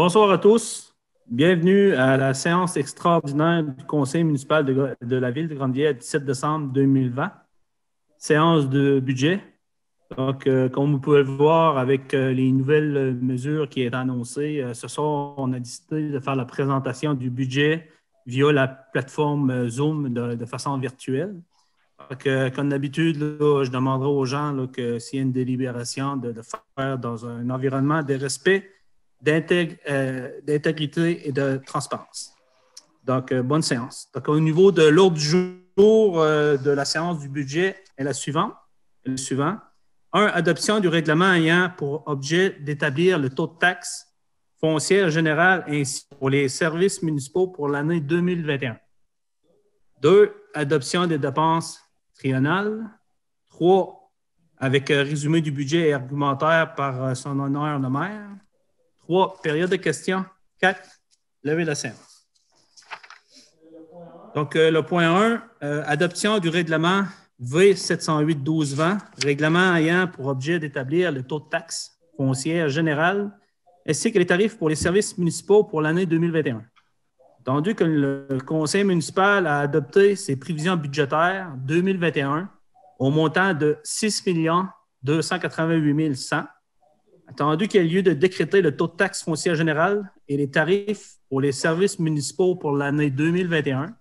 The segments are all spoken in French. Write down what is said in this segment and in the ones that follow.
Bonsoir à tous. Bienvenue à la séance extraordinaire du Conseil municipal de la Ville de Grande-Vieille, 17 décembre 2020. Séance de budget. Donc, comme vous pouvez le voir avec les nouvelles mesures qui sont annoncées, ce soir, on a décidé de faire la présentation du budget via la plateforme Zoom de façon virtuelle. Donc, comme d'habitude, je demanderai aux gens là, que s'il y a une délibération, de faire dans un environnement de respect, d'intégrité et de transparence. Donc, bonne séance. Donc, au niveau de l'ordre du jour de la séance du budget est le suivant. 1. Adoption du règlement ayant pour objet d'établir le taux de taxe foncière générale ainsi pour les services municipaux pour l'année 2021. 2. Adoption des dépenses triennales. 3. Avec résumé du budget et argumentaire par son honneur le maire. 3. Période de questions. 4. Lever la séance. Donc, le point 1, adoption du règlement V708-12-20, règlement ayant pour objet d'établir le taux de taxe foncière générale ainsi que les tarifs pour les services municipaux pour l'année 2021. Entendu que le Conseil municipal a adopté ses prévisions budgétaires 2021 au montant de 6 288 100, attendu qu'il y ait lieu de décréter le taux de taxe foncière générale et les tarifs pour les services municipaux pour l'année 2021,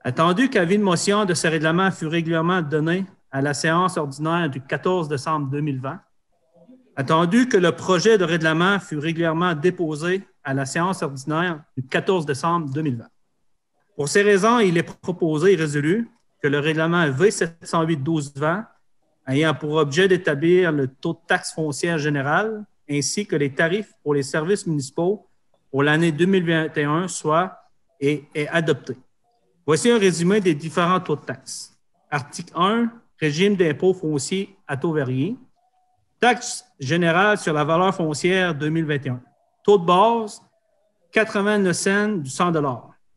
attendu qu'avis de motion de ce règlement fut régulièrement donné à la séance ordinaire du 14 décembre 2020, attendu que le projet de règlement fut régulièrement déposé à la séance ordinaire du 14 décembre 2020. Pour ces raisons, il est proposé et résolu que le règlement V708-12-20 ayant pour objet d'établir le taux de taxe foncière générale ainsi que les tarifs pour les services municipaux pour l'année 2021 soit et est adopté. Voici un résumé des différents taux de taxe. Article 1, régime d'impôt foncier à taux varié. Taxe générale sur la valeur foncière 2021. Taux de base, 89 cents du 100 $.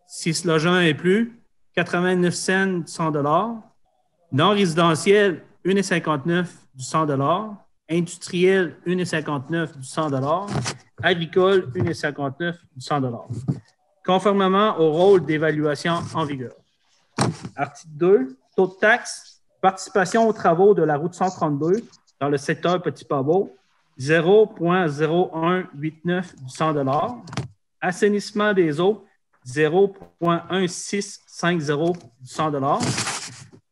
6 logements et plus, 89 cents du 100 $. Non résidentiel, 1,59 du 100 $. Industriel, 1,59 du 100 $. Agricole, 1,59 du 100 $. Conformément au rôle d'évaluation en vigueur. Article 2, taux de taxe, participation aux travaux de la route 132 dans le secteur Petit-Pabot, 0,0189 du 100 $. Assainissement des eaux, 0,1650 du 100 $.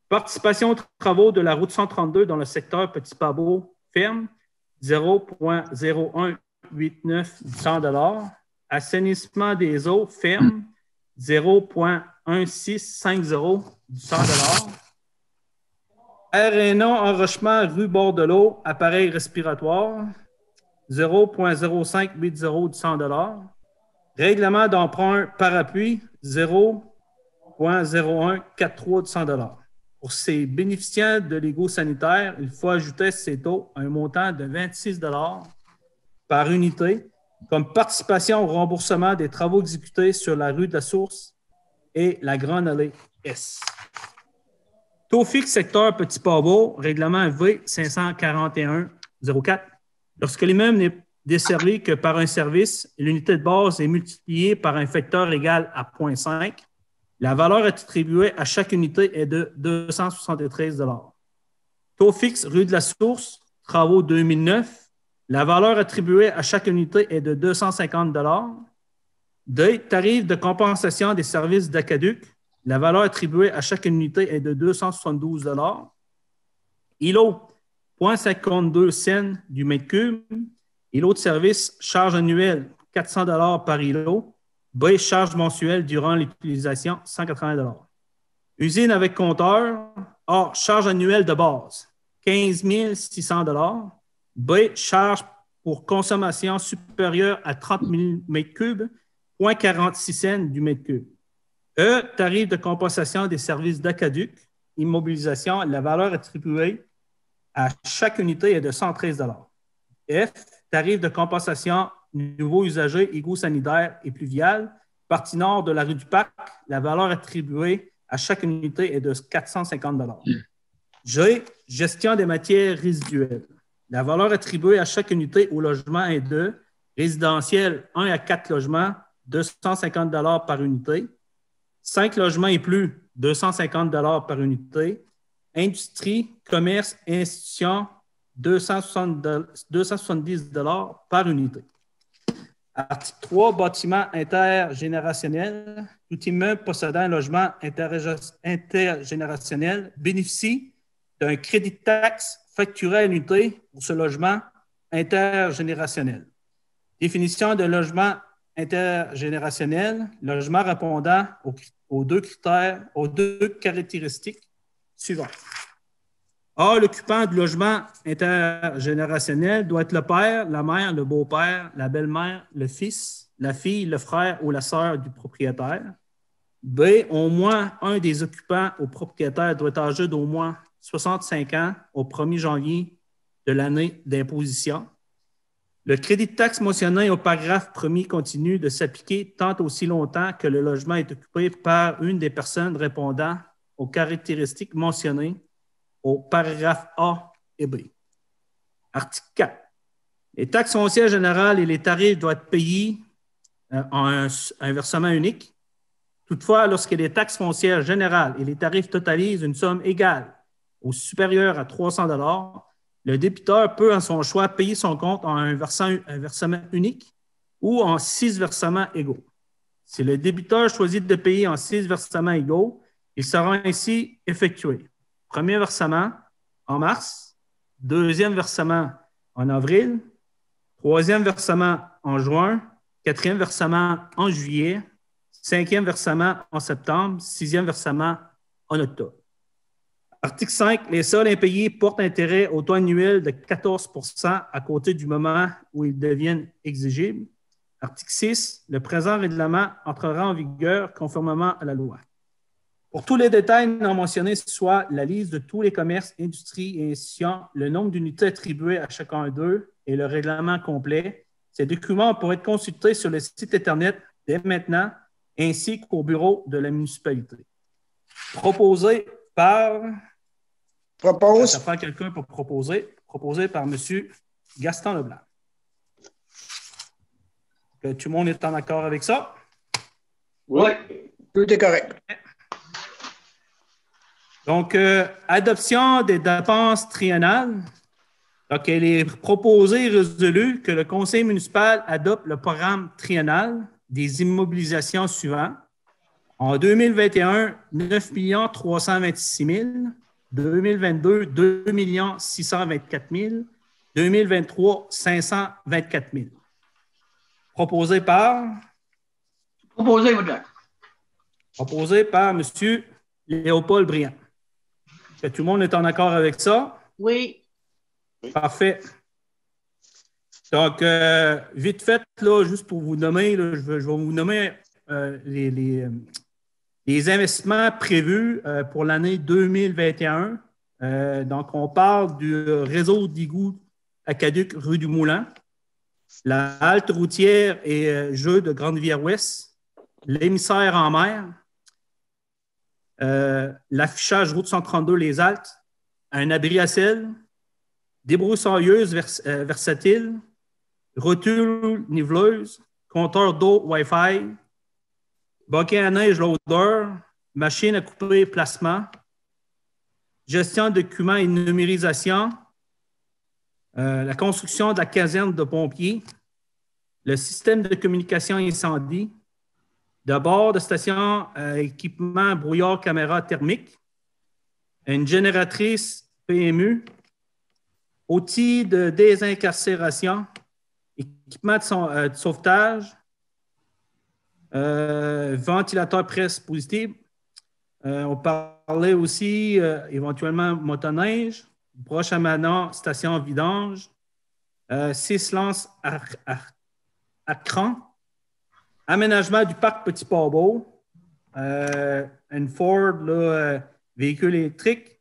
Participation aux travaux de la route 132 dans le secteur Petit-Pabot ferme, 0,0189 du 100 $. Assainissement des eaux ferme, 0,1650 du 100 $. Air et non enrochement rue Bord-de-l'eau, appareil respiratoire, 0,0580 du 100 $. Règlement d'emprunt parapluie, 0,0143 du 100 $. Pour ces bénéficiaires de l'égaux sanitaire, il faut ajouter ces taux à un montant de 26 $ par unité comme participation au remboursement des travaux exécutés sur la rue de la Source et la Grande Allée S. Taux fixe secteur Petit-Pabot, règlement V541-04. Lorsque l'immeuble n'est desservi que par un service, l'unité de base est multipliée par un facteur égal à 0,5. La valeur attribuée à chaque unité est de 273 $. Taux fixe rue de la Source, travaux 2009. La valeur attribuée à chaque unité est de 250 $. Tarif de compensation des services d'Acaduc. La valeur attribuée à chaque unité est de 272 $. ILO, 0,52 cents du mètre cube. ILO de service, charge annuelle, 400 $ par ILO. B, charge mensuelle durant l'utilisation, 180 $. Usine avec compteur. A, charge annuelle de base, 15 600 $. B, charge pour consommation supérieure à 30 000 m3, 0,46 cents du mètre cube. E, tarif de compensation des services d'Acaduc, immobilisation, la valeur attribuée à chaque unité est de 113 $. F, tarif de compensation nouveaux usagers, égouts sanitaires et pluviales, partie nord de la rue du Parc, la valeur attribuée à chaque unité est de 450 $. G, gestion des matières résiduelles. La valeur attribuée à chaque unité au logement est de Résidentiel, 1 à 4 logements, 250 par unité. 5 logements et plus, 250 par unité. Industrie, commerce, institution, 270 par unité. Article 3, bâtiment intergénérationnel. Tout immeuble possédant un logement intergénérationnel bénéficie d'un crédit de taxe facturé à l'unité pour ce logement intergénérationnel. Définition de logement intergénérationnel, logement répondant aux deux caractéristiques suivantes. A, l'occupant du logement intergénérationnel doit être le père, la mère, le beau-père, la belle-mère, le fils, la fille, le frère ou la sœur du propriétaire. B, au moins un des occupants au propriétaire doit être âgé d'au moins 65 ans au 1er janvier de l'année d'imposition. Le crédit de taxe mentionné au paragraphe premier continue de s'appliquer tant aussi longtemps que le logement est occupé par une des personnes répondant aux caractéristiques mentionnées au paragraphe A et B. Article 4. Les taxes foncières générales et les tarifs doivent être payés en un versement unique. Toutefois, lorsque les taxes foncières générales et les tarifs totalisent une somme égale ou supérieure à 300 $, le débiteur peut, en son choix, payer son compte en un versement unique ou en 6 versements égaux. Si le débiteur choisit de payer en 6 versements égaux, il sera ainsi effectué. Premier versement en mars, deuxième versement en avril, troisième versement en juin, quatrième versement en juillet, cinquième versement en septembre, sixième versement en octobre. Article 5. Les sols impayés portent intérêt au taux annuel de 14 % à compter du moment où ils deviennent exigibles. Article 6. Le présent règlement entrera en vigueur conformément à la loi. Pour tous les détails non mentionnés, soit la liste de tous les commerces, industries et institutions, le nombre d'unités attribuées à chacun d'eux et le règlement complet, ces documents pourraient être consultés sur le site Internet dès maintenant, ainsi qu'au bureau de la municipalité. Proposé par... Propose. Ça prend quelqu'un pour proposer. Proposé par M. Gaston Leblanc. Tout le monde est en accord avec ça? Oui. Tout est correct. Donc, adoption des dépenses triennales. Donc, il est proposé et résolu que le conseil municipal adopte le programme triennal des immobilisations suivants. En 2021, 9 326 000. 2022, 2 624 000. 2023, 524 000. Proposé par? Proposé, M. Proposé par M. Léopold Briand. Tout le monde est en accord avec ça? Oui. Parfait. Donc, vite fait, là, juste pour vous nommer, là, je vais vous nommer les investissements prévus pour l'année 2021. Donc, on parle du réseau d'égouts aqueduc rue du Moulin, la halte routière et jeux de Grande-Rivière-Ouest, l'émissaire en mer, l'affichage route 132 Les Altes, un abri à sel, débroussailleuse versatile, rotule niveleuse, compteur d'eau Wi-Fi, baquet à neige loader, machine à couper placement, gestion de documents et numérisation, la construction de la caserne de pompiers, le système de communication incendie, de bord de station équipement brouillard caméra thermique, une génératrice PMU, outils de désincarcération, équipement de sauvetage, ventilateur presse positive. On parlait aussi éventuellement motoneige, broche à manant, station vidange, 6 lances à cran, aménagement du parc Petit Port-Beau, une Ford véhicule électrique,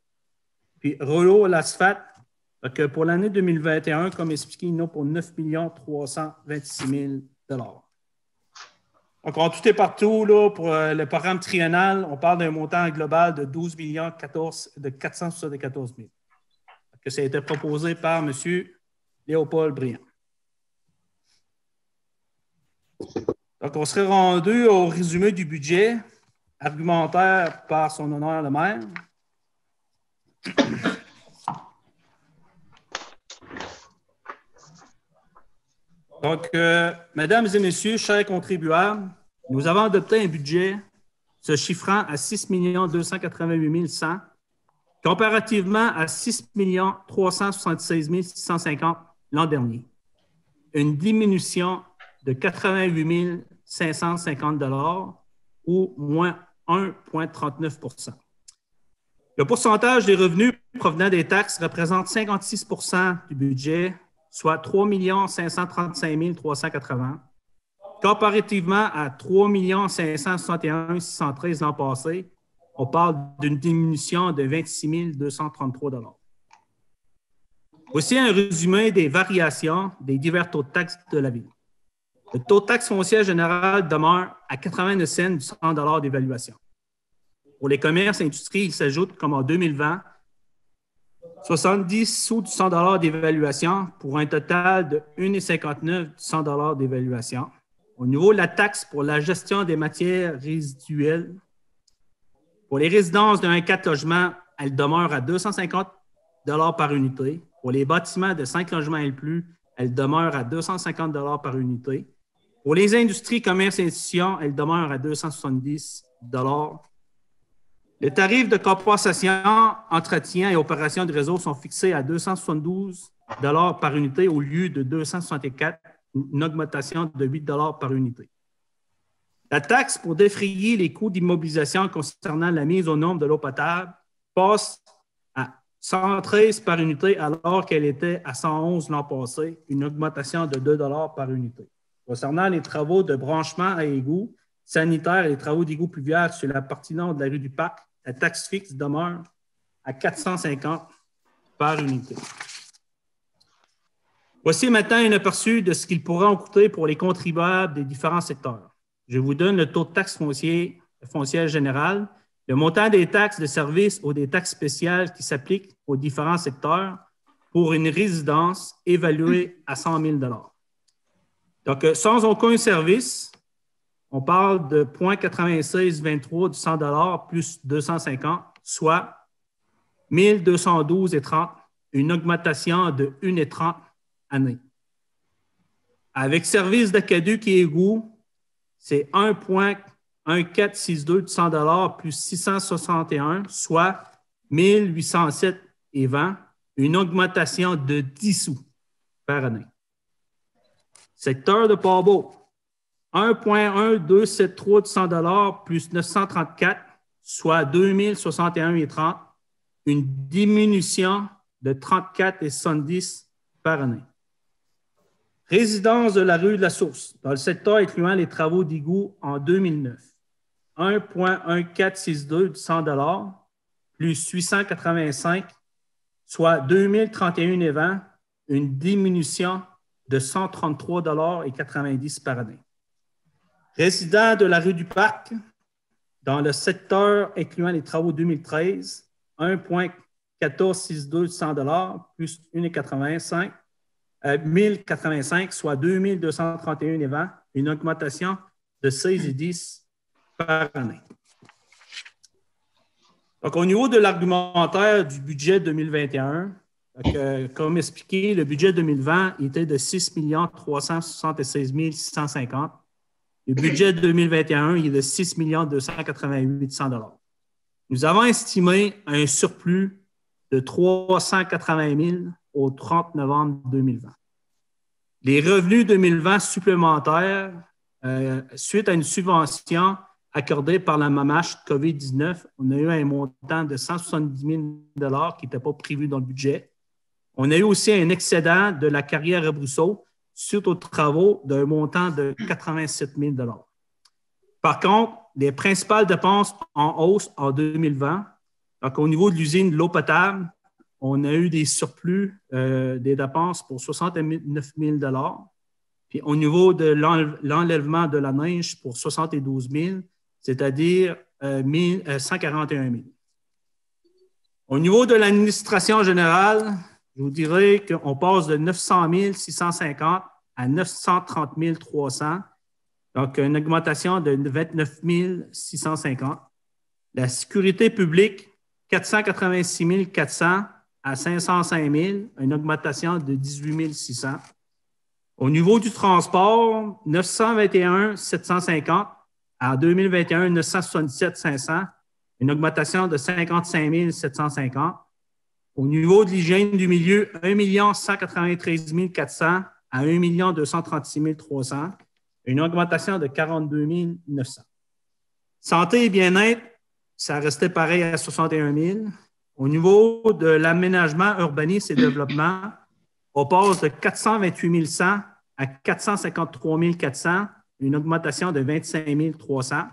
puis rouleau à l'asphalte. Donc, pour l'année 2021, comme expliqué, il y en a pour 9 326 000 Donc, on tout est partout là, pour le programme triennal. On parle d'un montant global de 12 474 000. Que ça a été proposé par M. Léopold Briand. Donc, on serait rendu au résumé du budget, argumentaire par son honneur le maire. Donc, mesdames et messieurs, chers contribuables, nous avons adopté un budget se chiffrant à 6 288 100, comparativement à 6 376 650 l'an dernier. Une diminution de 88 550 $ ou moins 1,39 %. Le pourcentage des revenus provenant des taxes représente 56 % du budget, soit 3 535 380, comparativement à 3 561 613 l'an passé. On parle d'une diminution de 26 233 $. Voici un résumé des variations des divers taux de taxes de la Ville. Le taux de taxe foncière générale demeure à 89 cents du 100 $ d'évaluation. Pour les commerces et industries, il s'ajoute, comme en 2020, 70 sous du 100 $ d'évaluation pour un total de 1,59 du 100 $ d'évaluation. Au niveau de la taxe pour la gestion des matières résiduelles, pour les résidences d'un 4 logements, elle demeure à 250 $ par unité. Pour les bâtiments de 5 logements et plus, elle demeure à 250 $ par unité. Pour les industries, commerces et institutions, elle demeure à 270 $. Les tarifs de compensation, entretien et opération de réseau sont fixés à 272 $ par unité au lieu de 264 $, une augmentation de 8 $ par unité. La taxe pour défrayer les coûts d'immobilisation concernant la mise aux normes de l'eau potable passe à 113 par unité alors qu'elle était à 111 l'an passé, une augmentation de 2 $ par unité. Concernant les travaux de branchement à égouts sanitaires et les travaux d'égout pluvial sur la partie nord de la rue du Parc, la taxe fixe demeure à 450 par unité. Voici maintenant un aperçu de ce qu'il pourra en coûter pour les contribuables des différents secteurs. Je vous donne le taux de taxe foncière générale, le montant des taxes de service ou des taxes spéciales qui s'appliquent aux différents secteurs pour une résidence évaluée à 100 000 $. Donc, sans aucun service, on parle de 0,9623 du 100 $ plus 250, soit 1 212,30, une augmentation de 1,30 année. Avec service d'aqueduc et égout, c'est 1,1462 du 100 $ plus 661, soit 1 807,20, une augmentation de 10 sous par année. Secteur de Port-Beau, 1,1273 du 100 $ plus 934, soit 2 061,30, une diminution de 34,70 par année. Résidence de la rue de la Source, dans le secteur incluant les travaux d'égout en 2009, 1,1462 du 100 $ plus 885, soit 2 031,20, une diminution de 133,90 $ par année. Résident de la rue du Parc, dans le secteur incluant les travaux 2013, 1,1462 du 100 $ plus 1,85, soit 2 231,20, une augmentation de 16,10 par année. Donc, au niveau de l'argumentaire du budget 2021, comme expliqué, le budget 2020 était de 6 376 650. Le budget 2021 il est de 6 288 100 $. Nous avons estimé un surplus de 380 000 au 30 novembre 2020. Les revenus 2020 supplémentaires, suite à une subvention accordée par la MAMACH COVID-19, on a eu un montant de 170 000 $ qui n'était pas prévu dans le budget. On a eu aussi un excédent de la carrière à Brousseau suite aux travaux d'un montant de 87 000 $. Par contre, les principales dépenses en hausse en 2020, donc au niveau de l'usine de l'eau potable, on a eu des surplus des dépenses pour 69 000 $. Puis au niveau de l'enlèvement de la neige pour 72 000, c'est-à-dire 141 000. Au niveau de l'administration générale, je vous dirais qu'on passe de 900 650 à 930 300, Donc, une augmentation de 29 650. La sécurité publique, 486 400 à 505 000, une augmentation de 18 600. Au niveau du transport, 921 750 à 2021, 977 500, une augmentation de 55 750. Au niveau de l'hygiène du milieu, 1 193 400 à 1 236 300, une augmentation de 42 900. Santé et bien-être, ça restait pareil à 61 000. Au niveau de l'aménagement, urbanisme et développement, on passe de 428 100 à 453 400, une augmentation de 25 300.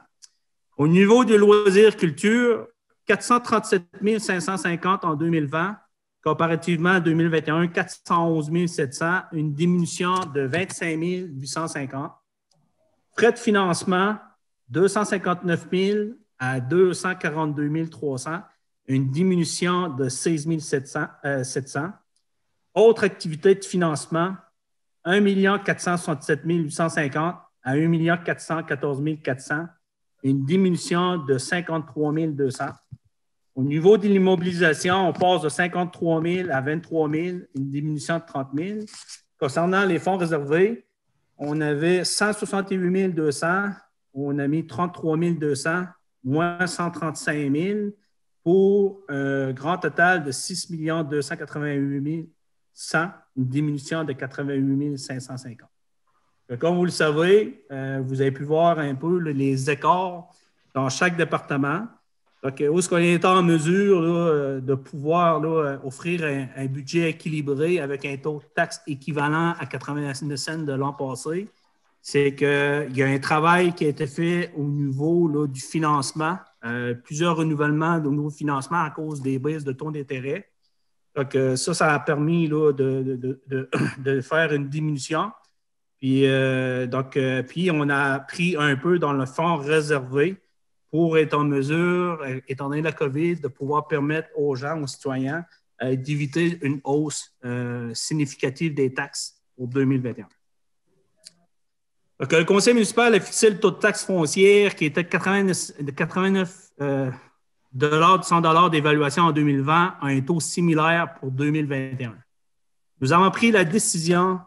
Au niveau de loisirs culture, 437 550 en 2020, comparativement à 2021, 411 700, une diminution de 25 850. Frais de financement, 259 000 à 242 300, une diminution de 16 700. Autres activités de financement, 1 467 850 à 1 414 400, une diminution de 53 200. Au niveau de l'immobilisation, on passe de 53 000 à 23 000, une diminution de 30 000. Concernant les fonds réservés, on avait 168 200, on a mis 33 200, moins 135 000, pour un grand total de 6 288 100, une diminution de 88 550. Comme vous le savez, vous avez pu voir un peu les écarts dans chaque département. Donc, où est-ce qu'on est en mesure là, de pouvoir là, offrir un budget équilibré avec un taux de taxe équivalent à 89 cents de l'an passé? C'est qu'il y a un travail qui a été fait au niveau là, du financement, plusieurs renouvellements de nouveaux financements à cause des baisses de taux d'intérêt. Donc, ça a permis là, de faire une diminution. Puis, puis, on a pris un peu dans le fonds réservé pour être en mesure, étant donné la COVID, de pouvoir permettre aux gens, aux citoyens, d'éviter une hausse significative des taxes pour 2021. Donc, le conseil municipal a fixé le taux de taxe foncière qui était de 89 de 100 d'évaluation en 2020 à un taux similaire pour 2021. Nous avons pris la décision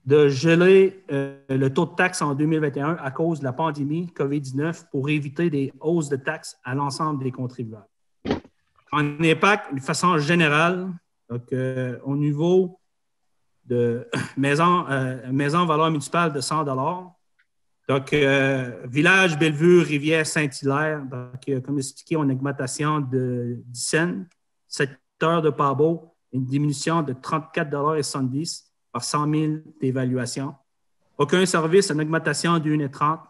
de geler le taux de taxe en 2021 à cause de la pandémie COVID-19 pour éviter des hausses de taxes à l'ensemble des contribuables. En impact, de façon générale, donc, au niveau de maison valeur municipale de 100 $, donc, village Bellevue, Rivière, Saint-Hilaire, donc, comme expliqué, on a une augmentation de 10 cents. Secteur de Pabot, une diminution de 34,70 $ par 100 000 d'évaluation. Aucun service, une augmentation de 1,30 $.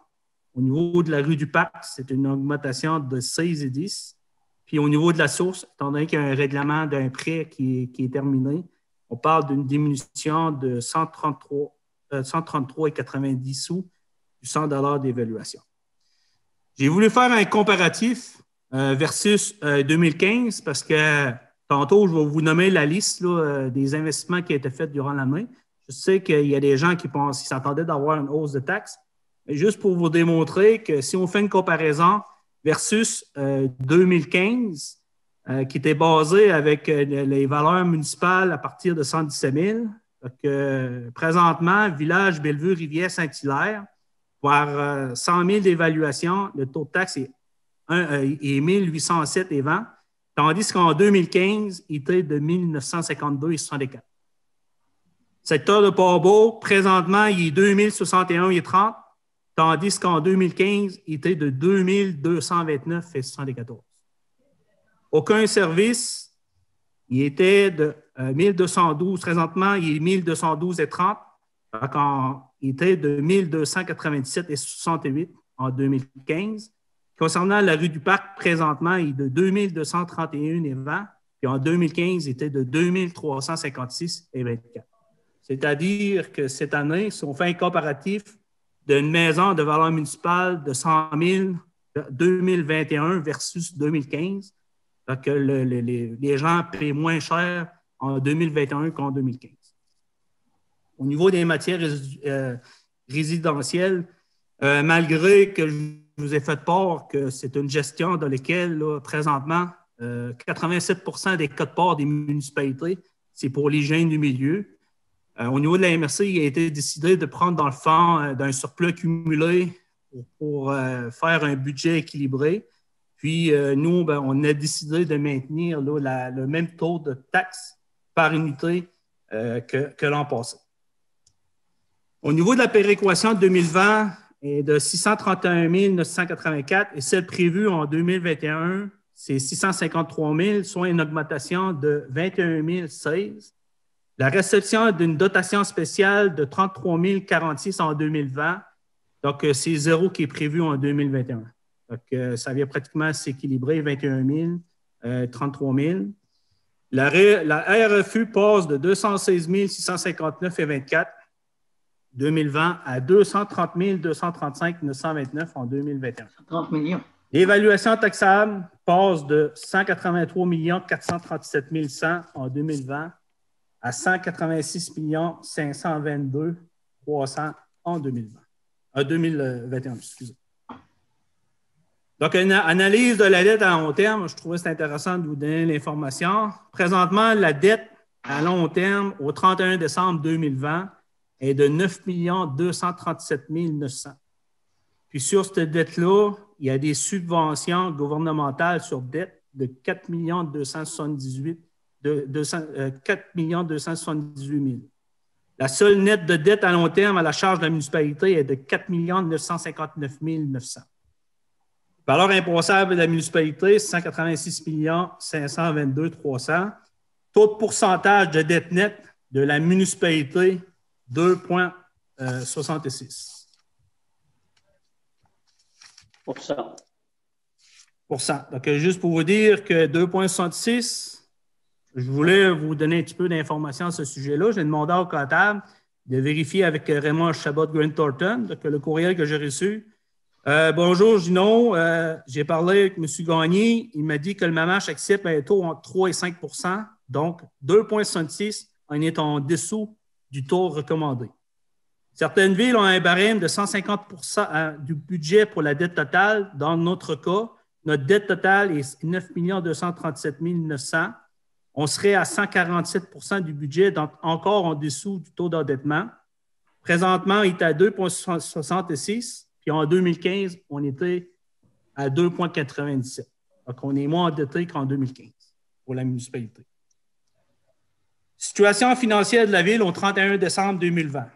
Au niveau de la rue du Parc, c'est une augmentation de 16,10 $. Puis au niveau de la source, étant donné qu'il y a un règlement d'un prêt qui est terminé, on parle d'une diminution de 133,90 sous du 100 $ d'évaluation. J'ai voulu faire un comparatif versus 2015 parce que tantôt, je vais vous nommer la liste là, des investissements qui ont été faits durant l'année. Je sais qu'il y a des gens qui pensent qu'ils s'attendaient d'avoir une hausse de taxes. Mais juste pour vous démontrer que si on fait une comparaison versus 2015, qui était basée avec les valeurs municipales à partir de 117 000. Donc, présentement, village Bellevue, Rivière, Saint-Hilaire, par 100 000 d'évaluation, le taux de taxe est 1807,20, tandis qu'en 2015, il était de 1952,64. Secteur de Port-Beau, présentement, il est 2061,30, tandis qu'en 2015, il était de 2229,74. Aucun service, il était de 1212. Présentement, il est 1212,30. Il était de 1297,68 en 2015. Concernant la rue du Parc, présentement, il est de 2231,20. Puis en 2015, il était de 2356,24. C'est-à-dire que cette année, si on fait un comparatif d'une maison de valeur municipale de 100 000 2021 versus 2015, donc les gens paient moins cher en 2021 qu'en 2015. Au niveau des matières résidentielles, Malgré que je vous ai fait part que c'est une gestion dans laquelle, là, présentement, 87% des cotes-parts des municipalités, c'est pour l'hygiène du milieu. Au niveau de la MRC, il a été décidé de prendre dans le fond d'un surplus accumulé pour faire un budget équilibré. Puis, nous, on a décidé de maintenir là, le même taux de taxe par unité que l'an passé. Au niveau de la péréquation de 2020 est de 631 984 et celle prévue en 2021, c'est 653 000, soit une augmentation de 21 016. La réception d'une dotation spéciale de 33 046 en 2020, donc c'est zéro qui est prévu en 2021. Donc, ça vient pratiquement s'équilibrer, 21 000, 33 000. La RFU passe de 216 659,24 2020 à 230 235 929 en 2021. 30 millions. L'évaluation taxable passe de 183 437 100 en 2020 à 186 522 300 en 2021. Excusez. Donc, une analyse de la dette à long terme, je trouvais que c'est intéressant de vous donner l'information. Présentement, la dette à long terme au 31 décembre 2020 est de 9 237 900. Puis sur cette dette-là, il y a des subventions gouvernementales sur dette de 4 278 000. La seule nette de dette à long terme à la charge de la municipalité est de 4 959 900. Valeur imposable de la municipalité, 186 522 300. Taux de pourcentage de dette nette de la municipalité, 2,66 Donc, juste pour vous dire que 2,66 je voulais vous donner un petit peu d'informations à ce sujet-là. J'ai demandé au comptable de vérifier avec Raymond Chabot Grant Thornton, le courriel que j'ai reçu. Bonjour, Gino. J'ai parlé avec M. Gagné. Il m'a dit que le MAMACH accepte un taux entre 3 et 5 donc 2,66 on est en dessous du taux recommandé. Certaines villes ont un barème de 150 du budget pour la dette totale. Dans notre cas, notre dette totale est 9 237 900. On serait à 147 du budget, donc encore en dessous du taux d'endettement. Présentement, il est à 2,66. Puis en 2015, on était à 2,97. Donc, on est moins endetté qu'en 2015 pour la municipalité. Situation financière de la ville au 31 décembre 2020.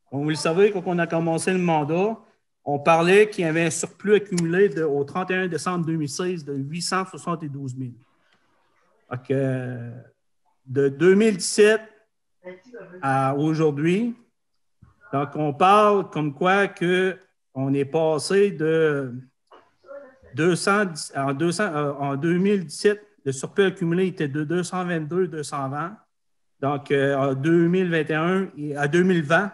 Comme vous le savez, quand on a commencé le mandat, on parlait qu'il y avait un surplus accumulé au 31 décembre 2016 de 872 000. Donc, de 2017 à aujourd'hui, donc on parle comme quoi que on est passé de 200, en 2017, le surplus accumulé était de 222, 220. Donc, en 2021, à 2020,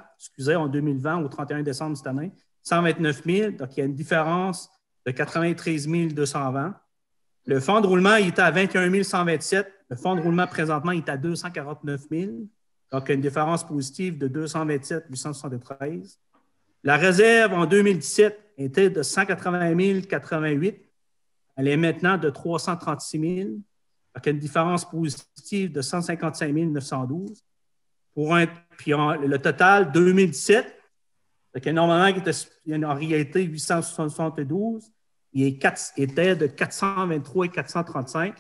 en 2020, au 31 décembre cette année, 129 000. Donc, il y a une différence de 93 220. Le fonds de roulement, il était à 21 127. Le fonds de roulement, présentement, il est à 249 000. Donc, une différence positive de 227 873. La réserve en 2017 était de 180 088. Elle est maintenant de 336 000. Donc, une différence positive de 155 912. Puis le total 2017, donc normalement, il y a en réalité 872, il était de 423 et 435.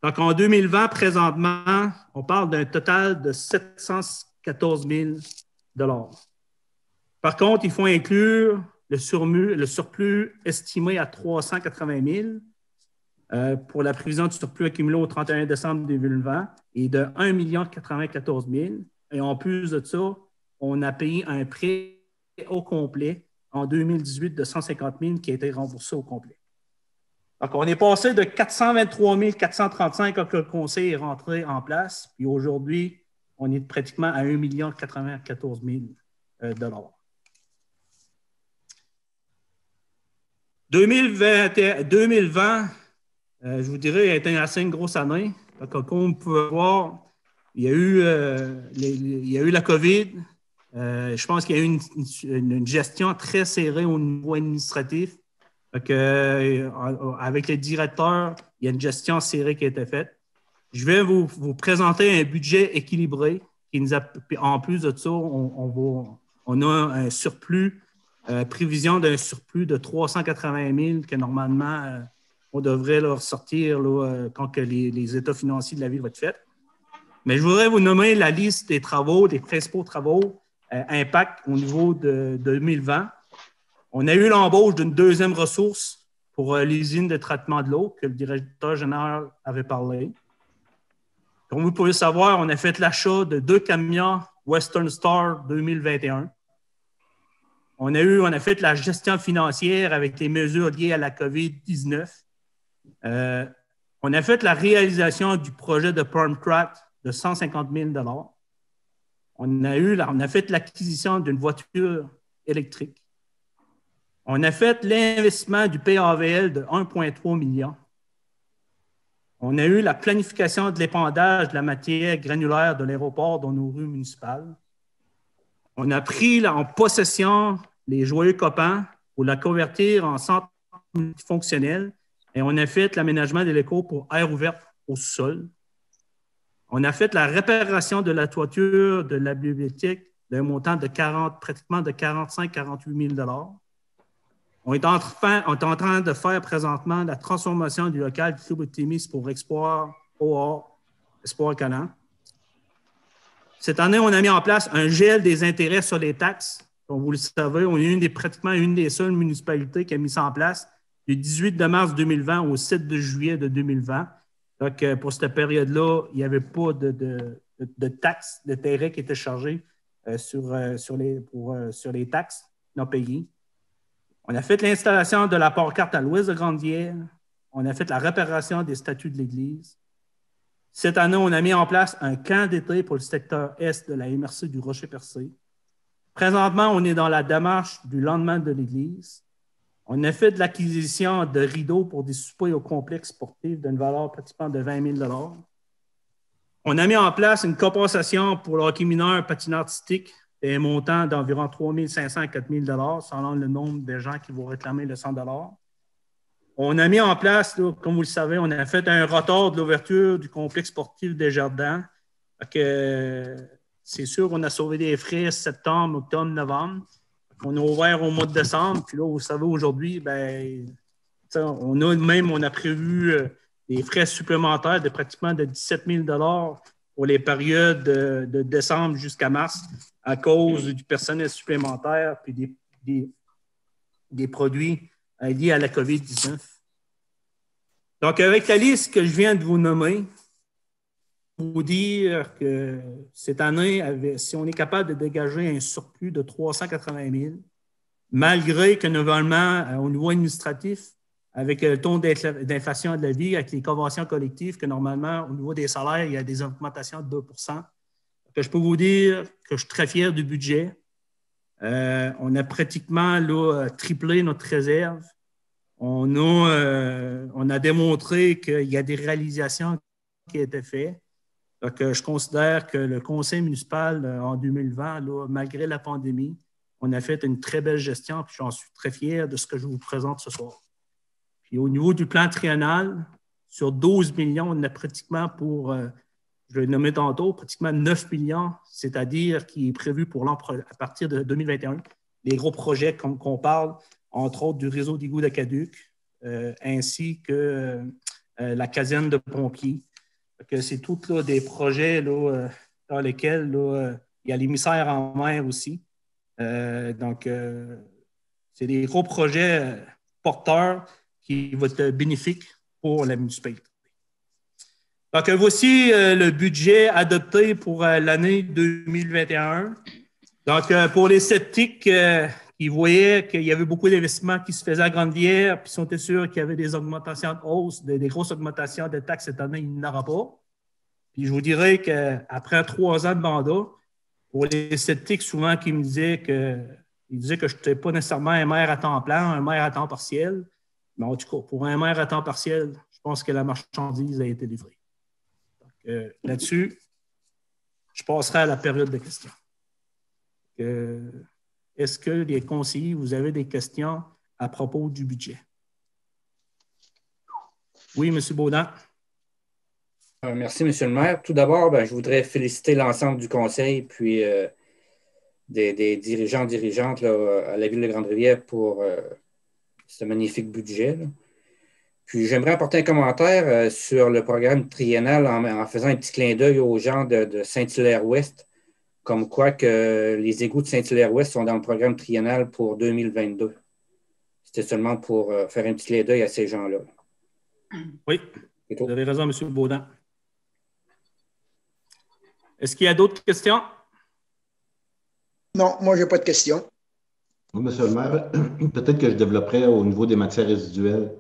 Donc, en 2020, présentement, on parle d'un total de 714 000 $. Par contre, il faut inclure le surplus estimé à 380 000 pour la prévision du surplus accumulé au 31 décembre 2020 et de 1 094 000. Et en plus de ça, on a payé un prêt au complet en 2018 de 150 000 qui a été remboursé au complet. Donc, on est passé de 423 435 quand le conseil est rentré en place, puis aujourd'hui, on est pratiquement à 1 094 000 $. 2020, je vous dirais, a été assez une grosse année. Donc, comme on peut voir, il y a eu la COVID, Je pense qu'il y a eu une gestion très serrée au niveau administratif. Avec les directeurs, il y a une gestion serrée qui a été faite. Je vais vous présenter un budget équilibré. En plus de ça, on a un surplus, prévision d'un surplus de 380 000 que normalement, on devrait leur sortir quand que les états financiers de la ville vont être faits. Mais je voudrais vous nommer la liste des travaux, des principaux travaux impact au niveau de 2020. On a eu l'embauche d'une deuxième ressource pour l'usine de traitement de l'eau que le directeur général avait parlé. Comme vous pouvez le savoir, on a fait l'achat de 2 camions Western Star 2021. On a fait la gestion financière avec les mesures liées à la COVID-19. On a fait la réalisation du projet de Permcraft de 150 000 $. On a fait l'acquisition d'une voiture électrique. On a fait l'investissement du PAVL de 1,3 million. On a eu la planification de l'épandage de la matière granulaire de l'aéroport dans nos rues municipales. On a pris en possession les Joyeux Copains pour la convertir en centre multifonctionnel et on a fait l'aménagement des locaux pour air ouvert au sol. On a fait la réparation de la toiture de la bibliothèque d'un montant de pratiquement de 45-48 000 $. On est en train de faire présentement la transformation du local du Club Témis pour Espoir Canal. Cette année, on a mis en place un gel des intérêts sur les taxes. Comme vous le savez, on est pratiquement une des seules municipalités qui a mis ça en place du 18 mars 2020 au 7 juillet 2020. Donc, pour cette période-là, il n'y avait pas de taxes, d'intérêts qui étaient chargés sur les taxes non payées. On a fait l'installation de la pancarte à l'ouest de Grande-Bière. On a fait la réparation des statues de l'Église. Cette année, on a mis en place un camp d'été pour le secteur est de la MRC du Rocher-Percé. Présentement, on est dans la démarche du lendemain de l'Église. On a fait de l'acquisition de rideaux pour des soupers au complexe sportif d'une valeur pratiquement de 20 000 $. On a mis en place une compensation pour le hockey mineur patineur artistique et un montant d'environ 3 500 à 4 000 $ selon le nombre de gens qui vont réclamer le 100 $. On a mis en place, comme vous le savez, on a fait un retard de l'ouverture du complexe sportif des Jardins. C'est sûr qu'on a sauvé des frais septembre, octobre, novembre. On a ouvert au mois de décembre. Puis là, vous savez, aujourd'hui, on a prévu des frais supplémentaires de pratiquement de 17 000 $ pour les périodes de décembre jusqu'à mars à cause du personnel supplémentaire puis des produits liés à la COVID-19. Donc, avec la liste que je viens de vous nommer, vous dire que cette année, si on est capable de dégager un surplus de 380 000, malgré que normalement, au niveau administratif, avec le taux d'inflation de la vie, avec les conventions collectives, que normalement, au niveau des salaires, il y a des augmentations de 2 %. Je peux vous dire que je suis très fier du budget. On a pratiquement triplé notre réserve. On a démontré qu'il y a des réalisations qui ont été faites. Donc, je considère que le conseil municipal en 2020, malgré la pandémie, on a fait une très belle gestion, puis j'en suis très fier de ce que je vous présente ce soir. Puis au niveau du plan triennal, sur 12 millions, on a pratiquement je vais le nommer tantôt, pratiquement 9 millions, c'est-à-dire qui est prévu à partir de 2021. Les gros projets qu'on parle, entre autres du réseau d'égouts d'Aqueduc, ainsi que la caserne de pompiers. C'est tous des projets dans lesquels il y a l'émissaire en mer aussi. Donc, c'est des gros projets porteurs qui vont être bénéfiques pour la municipalité. Donc, voici le budget adopté pour l'année 2021. Donc, pour les sceptiques qui voyaient qu'il y avait beaucoup d'investissements qui se faisaient à Grande-Bière, puis sont sûrs qu'il y avait des augmentations de hausse, des grosses augmentations de taxes cette année, il n'y en aura pas. Puis je vous dirais qu'après 3 ans de mandat, pour les sceptiques souvent qui me disaient que je n'étais pas nécessairement un maire à temps plein, un maire à temps partiel, mais en tout cas, pour un maire à temps partiel, je pense que la marchandise a été livrée. Donc, là-dessus, je passerai à la période de questions. Est-ce que les conseillers, vous avez des questions à propos du budget? Oui, M. Baudin. Merci, M. le maire. Tout d'abord, je voudrais féliciter l'ensemble du conseil puis des dirigeants, dirigeantes là, à la Ville de Grande-Rivière pour ce magnifique budget, là. Puis j'aimerais apporter un commentaire sur le programme triennal en faisant un petit clin d'œil aux gens de Saint-Hilaire-Ouest, comme quoi que les égouts de Saint-Hilaire-Ouest sont dans le programme triennal pour 2022. C'était seulement pour faire un petit clin d'œil à ces gens-là. Oui, vous avez raison, M. Baudin. Est-ce qu'il y a d'autres questions? Non, moi, je n'ai pas de questions. Oui, M. le maire, peut-être que je développerais au niveau des matières résiduelles.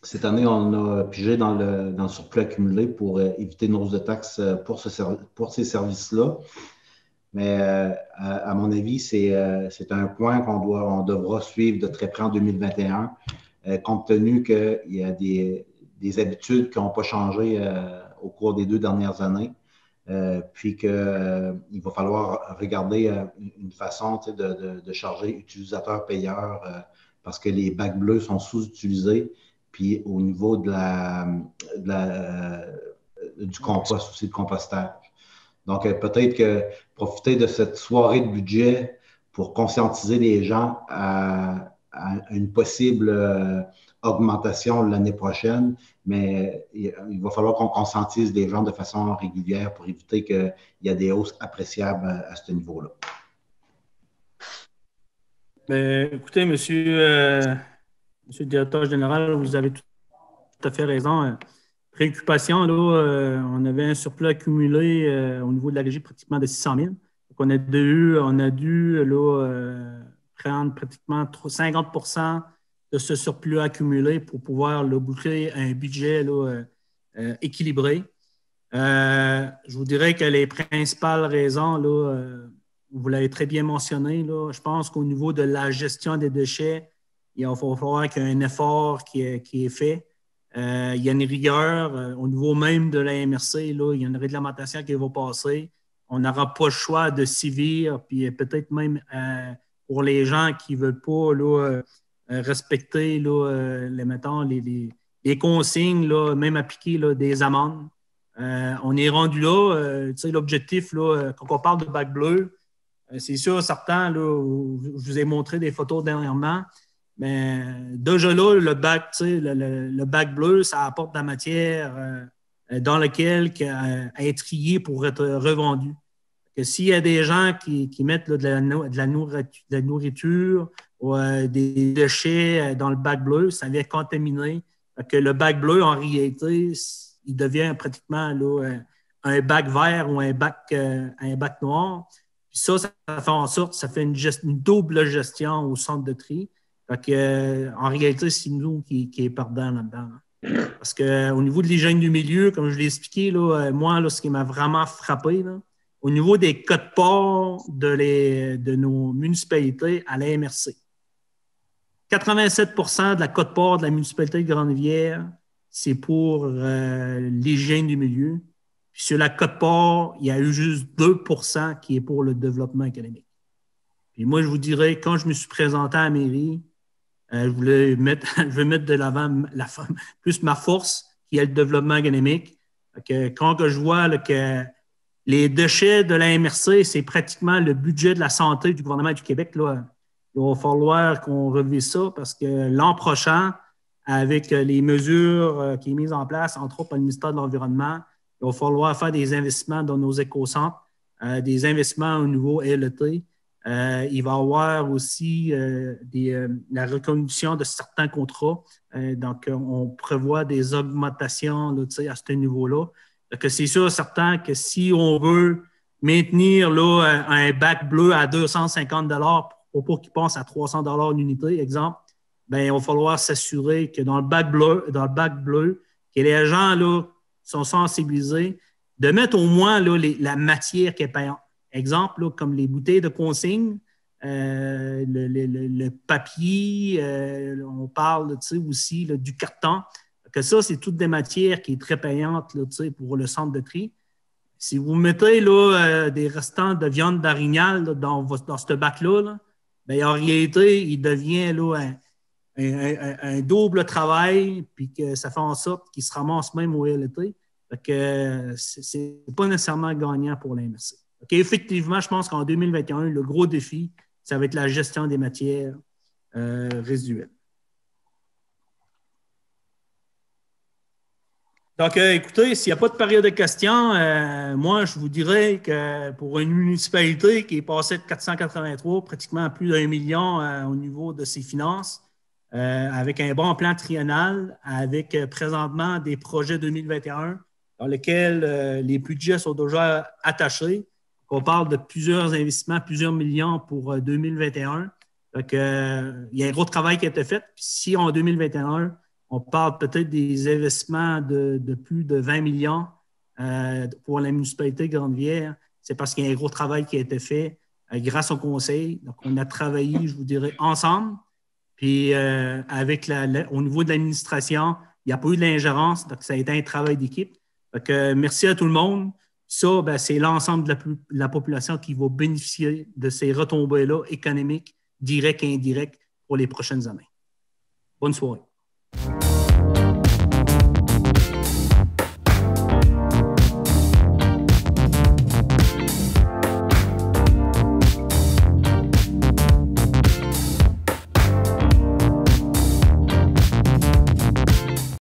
Cette année, on a pigé dans le surplus accumulé pour éviter une hausse de taxes pour ces services-là. Mais à mon avis, c'est un point on devra suivre de très près en 2021, compte tenu qu'il y a des habitudes qui n'ont pas changé au cours des 2 dernières années. Puis qu'il va falloir regarder une façon de charger utilisateur-payeur parce que les bacs bleus sont sous-utilisés. Puis au niveau du compost aussi, le compostage. Donc, peut-être que profiter de cette soirée de budget pour conscientiser les gens à une possible augmentation l'année prochaine, mais il va falloir qu'on conscientise les gens de façon régulière pour éviter qu'il y ait des hausses appréciables à ce niveau-là. Écoutez, Monsieur le directeur général, vous avez tout à fait raison. Préoccupation, là, on avait un surplus accumulé au niveau de la régie pratiquement de 600 000. Donc, on a dû là, prendre pratiquement 50 % de ce surplus accumulé pour pouvoir là, boucler un budget là, équilibré. Je vous dirais que les principales raisons, là, vous l'avez très bien mentionné, là, je pense qu'au niveau de la gestion des déchets, il va falloir qu'il y ait un effort qui est fait. Il y a une rigueur au niveau même de la MRC, là, il y a une réglementation qui va passer. On n'aura pas le choix de sévir, puis peut-être même pour les gens qui ne veulent pas là, respecter là, les consignes, là, même appliquer là, des amendes. On est rendu là. L'objectif, là, quand on parle de bac bleu, c'est sûr, certains, là, je vous ai montré des photos dernièrement. Mais déjà là, le bac bleu, ça apporte de la matière dans laquelle elle est triée pour être revendue. Que s'il y a des gens qui mettent là, de la nourriture ou des déchets dans le bac bleu, ça vient contaminer. Que le bac bleu, en réalité, il devient pratiquement là, un bac vert ou un bac noir. Puis ça fait en sorte que ça fait une double gestion au centre de tri. En réalité, c'est nous qui est perdant là-dedans. Là. Parce qu'au niveau de l'hygiène du milieu, comme je l'ai expliqué, là, moi, là, ce qui m'a vraiment frappé, là, au niveau des codes-ports de nos municipalités à la MRC, 87 % de la cote-part de la municipalité de Grande-Rivière, c'est pour l'hygiène du milieu. Puis sur la cote-part, il y a eu juste 2 % qui est pour le développement économique. Puis moi, je vous dirais, quand je me suis présenté à la mairie, je veux mettre de l'avant plus ma force, qui est le développement économique. Quand je vois là, que les déchets de la MRC, c'est pratiquement le budget de la santé du gouvernement du Québec, là, il va falloir qu'on revise ça parce que l'an prochain, avec les mesures qui sont mises en place, entre autres par le ministère de l'Environnement, il va falloir faire des investissements dans nos écocentres, des investissements au niveau LET. Il va y avoir aussi la reconduction de certains contrats. Donc, on prévoit des augmentations là, à ce niveau-là. Donc, c'est sûr, certain que si on veut maintenir là, un bac bleu à 250 $ pour qu'il passe à 300 $ une unité, exemple, bien, il va falloir s'assurer que dans le bac bleu, que les gens là, sont sensibilisés, de mettre au moins là, la matière qui est payante. Exemple, là, comme les bouteilles de consigne, le papier, on parle aussi là, du carton. Que ça, c'est toutes des matières qui sont très payantes là, pour le centre de tri. si vous mettez là, des restants de viande d'orignal dans ce bac-là, là, bien, en réalité, il devient là, un double travail, puis que ça fait en sorte qu'il se ramasse même au LT. Fait que c'est pas nécessairement gagnant pour la MRC. Okay, effectivement, je pense qu'en 2021, le gros défi, ça va être la gestion des matières résiduelles. Donc, écoutez, s'il n'y a pas de période de questions, moi, je vous dirais que pour une municipalité qui est passée de 483 pratiquement à plus d'1 million au niveau de ses finances, avec un bon plan triennal, avec présentement des projets 2021 dans lesquels les budgets sont déjà attachés. On parle de plusieurs investissements, plusieurs millions pour 2021. Donc, il y a un gros travail qui a été fait. Puis si en 2021, on parle peut-être des investissements de plus de 20 millions pour la municipalité de Grande-Rivière, c'est parce qu'il y a un gros travail qui a été fait grâce au conseil. Donc, on a travaillé, je vous dirais, ensemble. Puis, au niveau de l'administration, il n'y a pas eu de l'ingérence. Donc, ça a été un travail d'équipe. Donc, merci à tout le monde. Ça, ben, c'est l'ensemble de la population qui va bénéficier de ces retombées-là économiques, directes et indirectes, pour les prochaines années. Bonne soirée.